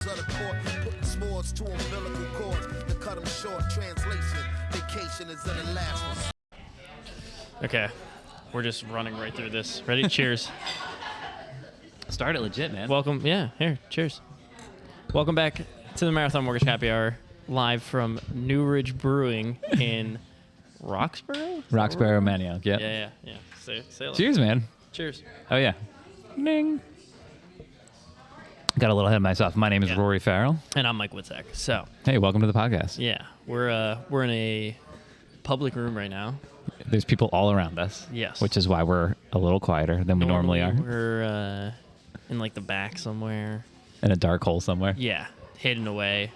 of the court, putting swords to umbilical cords to cut them short. Translation, vacation is in the last one. Okay, we're just running right through this. Ready? Cheers. Start it legit, man. Welcome. Yeah, here. Cheers. Welcome back to the Marathon Mortgage Happy Hour, live from New Ridge Brewing in Roxborough? Roxborough, Manioc. Yep. Yeah. Say hello. Cheers, man. Cheers. Oh, yeah. Ning. Got a little ahead of myself. My name is Rory Farrell. And I'm Mike Witzek. So, Hey, welcome to the podcast. yeah, we're in a public room right now. There's people all around us. Yes. Which is why we're a little quieter than we normally are. We're in like the back somewhere. In a dark hole somewhere. Yeah, hidden away,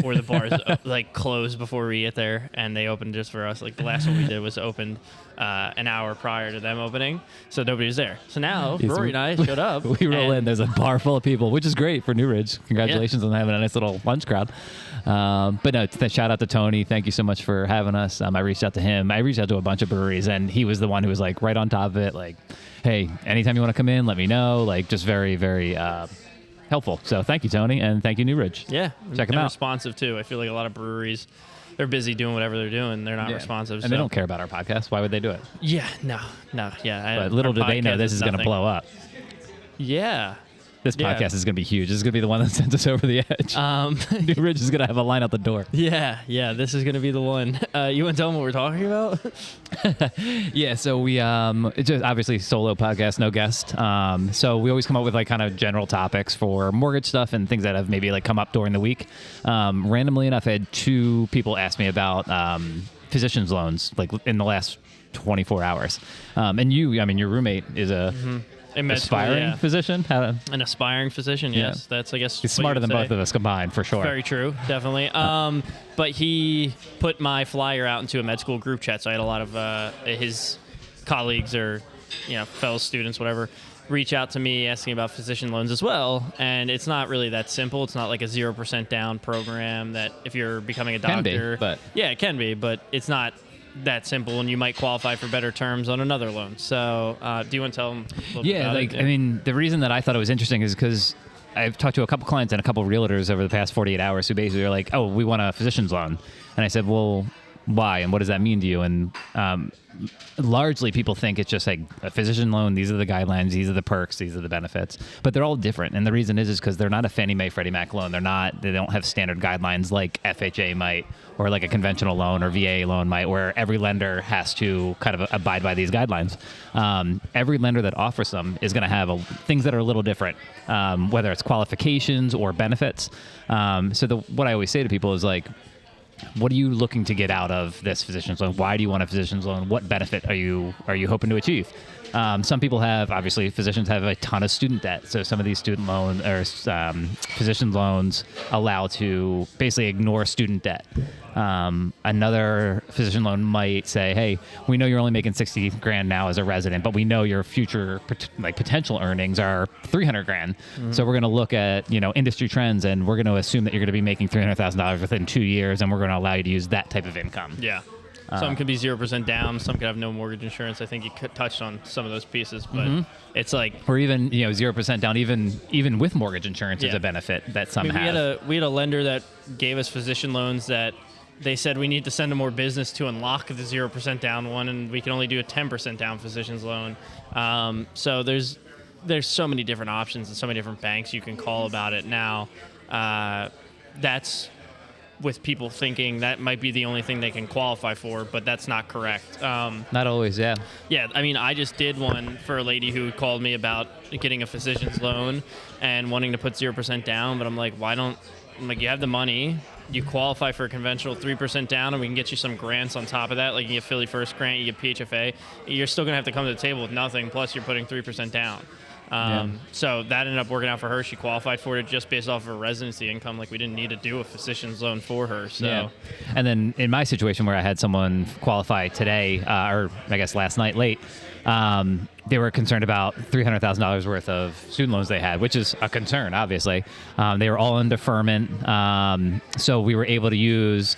or the bars like closed before we get there, and they opened just for us. Like the last one we did was opened an hour prior to them opening, so nobody was there. So now Rory and I showed up. We roll in. There's a bar full of people, which is great for New Ridge. Congratulations on having a nice little lunch crowd. But no, shout out to Tony. Thank you so much for having us. I reached out to him. I reached out to a bunch of breweries, and he was the one who was like right on top of it. Like, hey, anytime you want to come in, let me know. Like, just very, very helpful. So thank you, Tony, and thank you, New Ridge. Yeah, check them and out. Responsive too. I feel like a lot of breweries, they're busy doing whatever they're doing. They're not responsive, and they don't care about our podcast. Why would they do it? Yeah, no, yeah. But little do they know this is going to blow up. Yeah. This podcast is going to be huge. This is going to be the one that sends us over the edge. New Ridge is going to have a line out the door. Yeah. This is going to be the one. You want to tell them what we're talking about? Yeah, so we it's just obviously solo podcast, no guest. So we always come up with like kind of general topics for mortgage stuff and things that have maybe like come up during the week. Randomly enough, I had two people ask me about physician's loans like in the last 24 hours. And your roommate is a aspiring physician. An aspiring physician, yes. Yeah. That's, I guess, he's smarter than both of us combined, for sure. Very true, definitely. But he put my flyer out into a med school group chat, so I had a lot of his colleagues or fellow students, whatever, reach out to me asking about physician loans as well. And it's not really that simple. It's not like a 0% down program that if you're becoming a doctor. Yeah, it can be, but it's not that simple, and you might qualify for better terms on another loan. So do you want to tell them a little bit about it? I mean, the reason that I thought it was interesting is because I've talked to a couple clients and a couple realtors over the past 48 hours who basically are like, oh, we want a physician's loan. And I said, well, why? And what does that mean to you? And largely people think it's just like a physician loan. These are the guidelines. These are the perks. These are the benefits. But they're all different. And the reason is because they're not a Fannie Mae, Freddie Mac loan. They don't have standard guidelines like FHA might, or like a conventional loan or VA loan might, where every lender has to kind of abide by these guidelines. Every lender that offers them is going to have things that are a little different, whether it's qualifications or benefits. What I always say to people is like, what are you looking to get out of this physician's loan? Why do you want a physician's loan? What benefit are you hoping to achieve? Some people obviously physicians have a ton of student debt. So some of these student loans or physician loans allow to basically ignore student debt. Another physician loan might say, hey, we know you're only making $60,000 now as a resident, but we know your future potential earnings are $300,000. Mm-hmm. So we're going to look at, industry trends, and we're going to assume that you're going to be making $300,000 within 2 years, and we're going to allow you to use that type of income. Yeah. Some could be 0% down. Some could have no mortgage insurance. I think you touched on some of those pieces, but it's like, or even 0% down, even with mortgage insurance is a benefit that some have. We had a lender that gave us physician loans that they said we need to send them more business to unlock the 0% down one, and we can only do a 10% down physician's loan. So there's so many different options and so many different banks you can call about it now. That's with people thinking that might be the only thing they can qualify for, but that's not correct. Not always, yeah. Yeah, I mean, I just did one for a lady who called me about getting a physician's loan and wanting to put 0% down, but I'm like, you have the money, you qualify for a conventional 3% down, and we can get you some grants on top of that, like you get Philly First grant, you get PHFA. You're still going to have to come to the table with nothing, plus you're putting 3% down. So that ended up working out for her. She qualified for it just based off of her residency income. Like, we didn't need to do a physician's loan for her. So, yeah. And then in my situation where I had someone qualify today, or I guess last night late, they were concerned about $300,000 worth of student loans they had, which is a concern, obviously. They were all in deferment. So we were able to use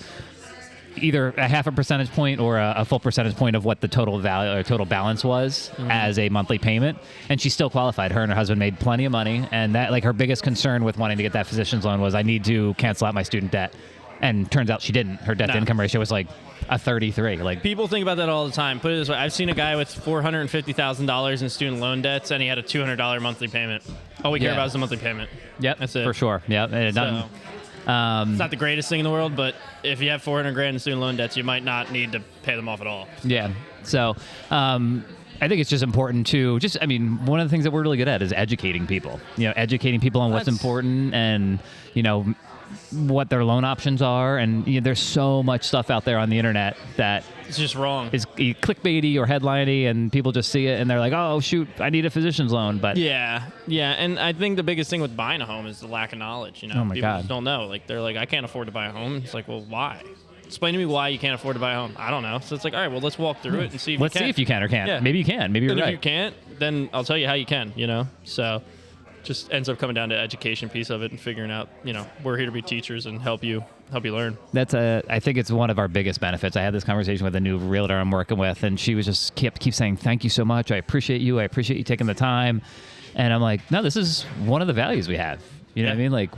either a half a percentage point or a full percentage point of what the total value or total balance was as a monthly payment, and she still qualified. Her and her husband made plenty of money, and that, like, her biggest concern with wanting to get that physician's loan was, I need to cancel out my student debt, and turns out she didn't. Her debt to income ratio was like a 33. Like, people think about that all the time. Put it this way: I've seen a guy with $450,000 in student loan debts, and he had a $200 monthly payment. All we care about is the monthly payment. Yep, that's it for sure. Yep, it's not the greatest thing in the world, but if you have $400,000 in student loan debts, you might not need to pay them off at all. Yeah. So, I think it's just important to one of the things that we're really good at is educating people. Educating people on what's important and, what their loan options are. And there's so much stuff out there on the internet that it's just wrong. It's clickbaity or headliney, and people just see it and they're like, oh, shoot, I need a physician's loan. But yeah. And I think the biggest thing with buying a home is the lack of knowledge. Oh my people God. just don't know. Like, they're like, I can't afford to buy a home. It's like, well, why? Explain to me why you can't afford to buy a home. I don't know. So it's like, all right, well, let's walk through it and see if let's you can. see if you can or can't. Yeah. Maybe you can. Maybe you're and right. if you can't, then I'll tell you how you can, So just ends up coming down to education piece of it and figuring out, we're here to be teachers and help you learn. I think it's one of our biggest benefits. I had this conversation with a new realtor I'm working with, and she was just keep saying, thank you so much. I appreciate you. I appreciate you taking the time. And I'm like, no, this is one of the values we have. You know what I mean? Like,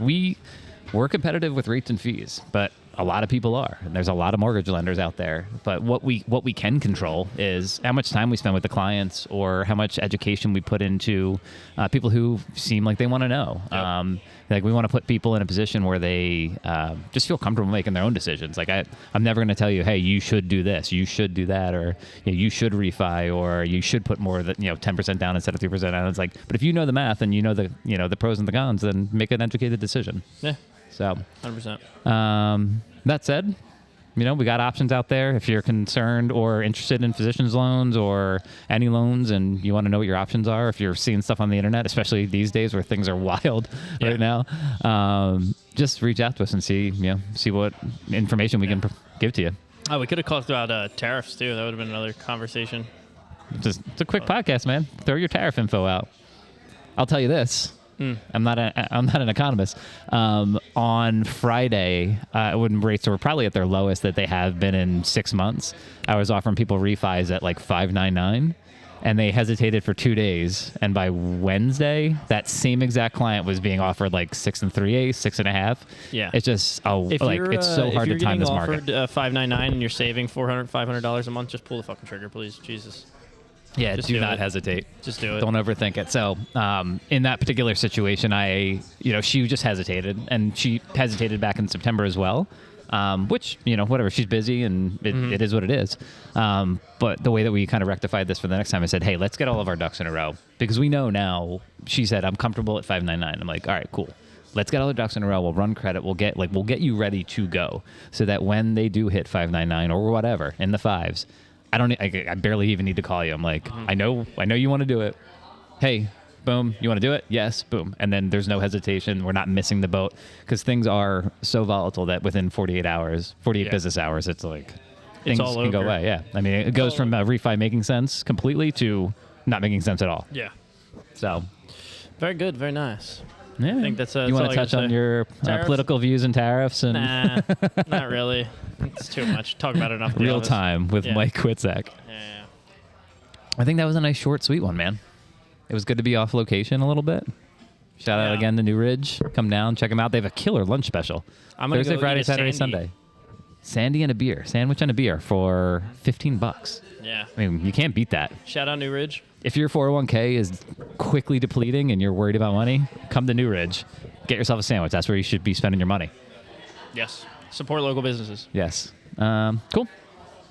we're competitive with rates and fees, but a lot of people are, and there's a lot of mortgage lenders out there. But what we can control is how much time we spend with the clients, or how much education we put into people who seem like they want to know. Yep. Like, we want to put people in a position where they just feel comfortable making their own decisions. Like, I'm never going to tell you, hey, you should do this, you should do that, or you should refi, or you should put more than 10% down instead of 3% down. It's like, but if you know the math and you know the pros and the cons, then make an educated decision. Yeah. So 100%. That said, we got options out there. If you're concerned or interested in physician's loans or any loans, and you want to know what your options are, if you're seeing stuff on the internet, especially these days where things are wild right now, just reach out to us and see what information we can give to you. Oh, we could have talked about tariffs too. That would have been another conversation. It's a quick podcast, man. Throw your tariff info out. I'll tell you this. I'm not an economist. On Friday, when rates were probably at their lowest that they have been in 6 months, I was offering people refis at like 5.99, and they hesitated for 2 days. And by Wednesday, that same exact client was being offered like 6 3/8, 6.5. Yeah, it's just it's so hard to time this market. If you're getting offered $5.99 and you're saving $500 a month, just pull the fucking trigger, please. Jesus. Yeah, just do not hesitate. Just do it. Don't overthink it. So, in that particular situation, she just hesitated, and she hesitated back in September as well. Which, whatever, she's busy, and it is what it is. But the way that we kind of rectified this for the next time, I said, hey, let's get all of our ducks in a row, because we know now. She said, I'm comfortable at 5.99. I'm like, all right, cool. Let's get all the ducks in a row. We'll run credit. We'll get you ready to go, so that when they do hit 5.99 or whatever in the fives, I barely even need to call you. I'm like, I know you want to do it. Hey, boom, you want to do it? Yes, boom. And then there's no hesitation. We're not missing the boat, because things are so volatile that within 48 business hours, it's like things all can go over. away. Yeah. I mean, it goes from a refi making sense completely to not making sense at all. Yeah. So. Very good. Very nice. Yeah. I think that's you want to touch on your political views and tariffs? And Nah, not really. It's too much. Talk about it enough. Real time with Mike Kwitzak. Yeah. I think that was a nice, short, sweet one, man. It was good to be off location a little bit. Shout out again to New Ridge. Come down, check them out. They have a killer lunch special. I'm gonna Thursday, go Friday, eat a Saturday, Sandy. Sunday. Sandy and a beer. Sandwich and a beer for $15. Yeah. I mean, you can't beat that. Shout out New Ridge. If your 401k is quickly depleting and you're worried about money, come to New Ridge. Get yourself a sandwich. That's where you should be spending your money. Yes. Support local businesses. Yes. Cool.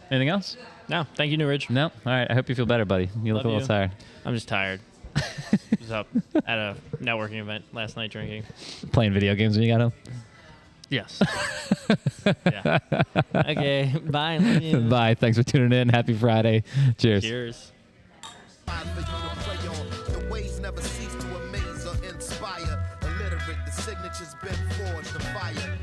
Anything else? No. Thank you, New Ridge. No? All right. I hope you feel better, buddy. You look Love a little you. tired. I'm just tired. I was up at a networking event last night drinking. Playing video games when you got home? Yes. Yeah. Okay. Bye. Love you. Bye. Thanks for tuning in. Happy Friday. Cheers. Cheers. The ways never cease to amaze or inspire. Illiterate, the signature's been forged, the fire.